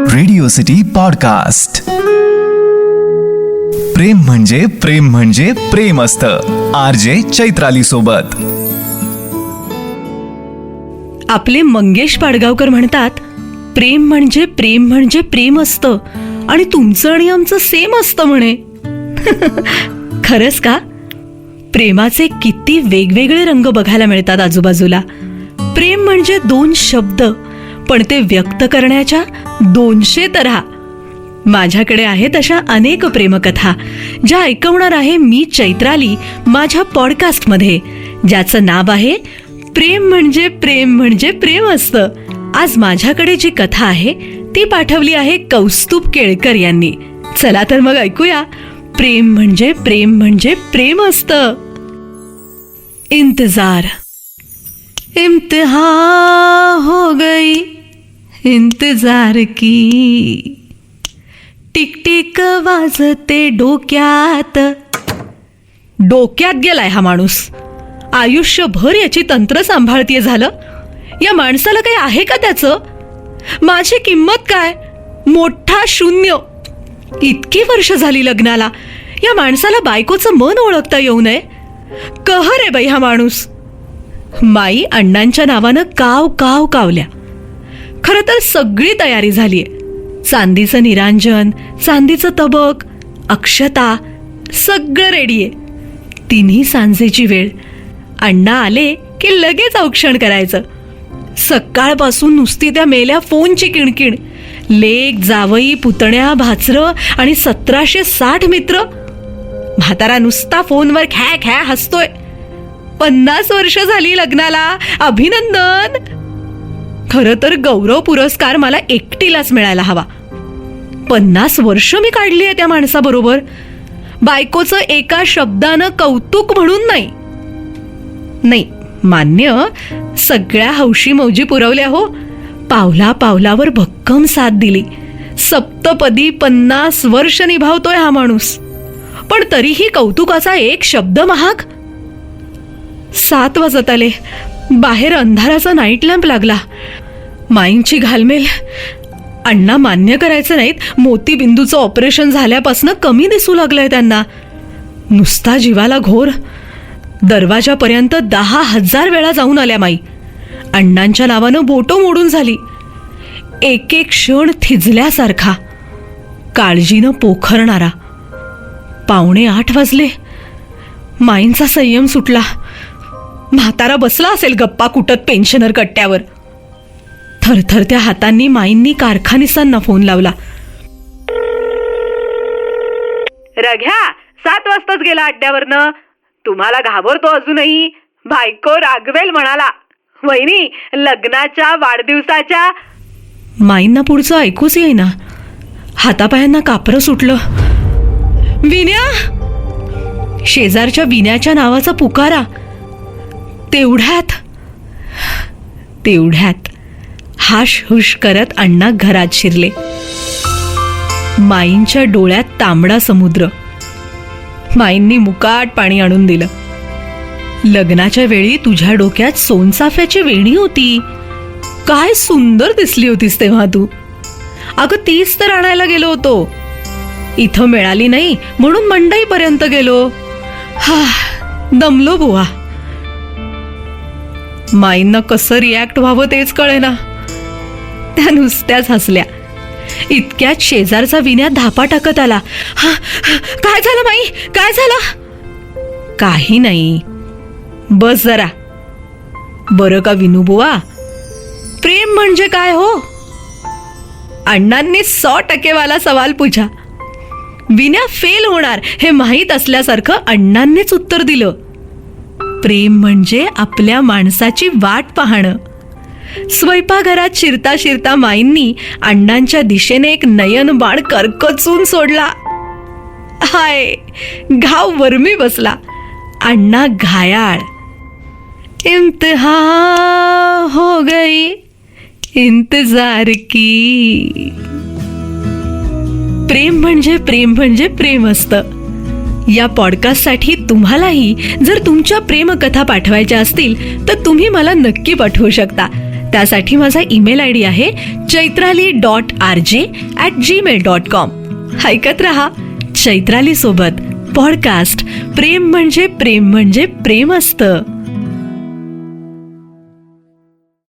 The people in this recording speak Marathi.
Radio city podcast. प्रेम म्हणजे प्रेम म्हणजे प्रेम असतं. RJ चैत्राली सोबत. आपले मंगेश पाडगावकर म्हणतात, प्रेम म्हणजे प्रेम म्हणजे प्रेम असतं आणि तुमचं आणि आमचं सेम असतं म्हणे. खरंच का? प्रेमाचे किती वेगवेगळे रंग बघायला मिळतात आजूबाजूला. प्रेम म्हणजे 2 शब्द, पण ते व्यक्त करण्याच्या 200 तऱ्हा. माझ्याकडे आहेत अशा अनेक प्रेमकथा, ज्या ऐकवणार आहे मी चैत्राली माझ्या पॉडकास्टमध्ये, ज्याचं नाव आहे प्रेम म्हणजे प्रेम म्हणजे प्रेम असतं. आज माझ्याकडे जी कथा आहे ती पाठवली आहे कौस्तुभ केळकर यांनी. चला तर मग ऐकूया प्रेम म्हणजे प्रेम म्हणजे प्रेम असतं. इंतजार. इम्तिहा हो गई इंतजार की, टिक टिक वाजते डोक्यात. डोक्यात गेलाय हा माणूस. आयुष्यभर याची तंत्र सांभाळतीये झालं. या माणसाला काही आहे का त्याचं? माझी किंमत काय? मोठा शून्य. इतकी वर्ष झाली लग्नाला, या माणसाला बायकोचं मन ओळखता येऊ नये. कहर आहे बाई हा माणूस. माई अण्णांच्या नावानं काव काव कावल्या. खरं तर सगळी तयारी झालीये. चांदीचं निरांजन, चांदीचं तबक, अक्षता, सगळं रेडी आहे. 3 सांजेची वेळ. अण्णा आले की लगेच औक्षण करायचं. सकाळपासून नुसती त्या मेल्या फोनची किणकिण. लेक, जावई, पुतण्या, भाचरं आणि 1760 मित्र. म्हातारा नुसता फोनवर खॅ खॅ हसतोय. 50 वर्ष झाली लग्नाला. अभिनंदन. खरं तर गौरव पुरस्कार मला एकटीलाच मिळायला हवा. 50 वर्ष मी काढली आहे त्या माणसाबरोबर. बायकोचं एका शब्दानं कौतुक म्हणून नाही. मान्य, सगळ्या हौशी मौजी पुरवल्या हो. पावला पावलावर भक्कम साथ दिली. सप्तपदी 50 वर्ष निभावतोय हा माणूस. पण तरीही कौतुकाचा एक शब्द महाग. 7 वाजत आले. बाहेर अंधाराचा नाईट लॅम्प लागला. माईंची घालमेल. अण्णा मान्य करायचं नाहीत, मोतीबिंदूचं ऑपरेशन झाल्यापासनं कमी दिसू लागलंय त्यांना. नुसता जीवाला घोर. दरवाजापर्यंत 10,000 वेळा जाऊन आल्या माई. अण्णांच्या नावानं बोटं मोडून झाली. एक एक क्षण थिजल्यासारखा, काळजीनं पोखरणारा. 7:45 वाजले. माईंचा संयम सुटला. म्हातारा बसला असेल गप्पा कुटत पेन्शनर कट्ट्यावर. थरथरत्या हातांनी माईंनी कारखानिसांना फोन लावला. रघ्या 7 वाजताच गेला अड्ड्यावरनं. तुम्हाला घाबरतो अजूनही. बायको रागवेल म्हणाला. वहिनी, लग्नाच्या वाढदिवसाच्या. माईंना पुढचं ऐकूच येईना. हातापायांना कापरं सुटलं. विन्या. शेजारच्या विन्याच्या नावाचा पुकारा. तेवढ्यात हाश हुश करत अण्णा घरात शिरले. माईंच्या डोळ्यात तांबडा समुद्र. माईंनी मुकाट पाणी आणून दिलं. लग्नाच्या वेळी तुझ्या डोक्यात सोनचाफ्याची वेणी होती. काय सुंदर दिसली होतीस तेव्हा तू. अगं तीच तर आणायला गेलो होतो. इथं मिळाली नाही म्हणून मंडईपर्यंत गेलो. दमलो बुवा. माईंना कसं रिॲक्ट व्हावं तेच कळेना. त्या नुसत्याच हसल्या. इतक्यात शेजारचा विन्या धापा टाकत आला. काय झालं माई? काय झालं? काही नाही, बस जरा. बरं का विनू बुवा, प्रेम म्हणजे काय हो? अण्णांनी 100% वाला सवाल पूछा. विन्या फेल होणार हे माहीत असल्यासारखं अण्णांनीच उत्तर दिलं. प्रेम म्हणजे आपल्या माणसाची वाट पाहणं. स्वयंपाकघरात शिरता शिरता माईंनी अण्णांच्या दिशेने एक नयनबाण करकचून सोडला. हाय, घाव वरमी बसला. अण्णा घायाळ. इम्तिहा हो गई इंतजार की. प्रेम म्हणजे प्रेम म्हणजे प्रेम असतं. या पॉडकास्टसाठी तुम्हालाही जर तुमच्या प्रेमकथा पाठवायच्या असतील तर तुम्ही मला नक्की पाठवू शकता. त्यासाठी माझा ईमेल ID आहे chaitrali.rj@gmail.com. ऐकत रहा चैत्राली सोबत पॉडकास्ट. प्रेम म्हणजे प्रेम असतं.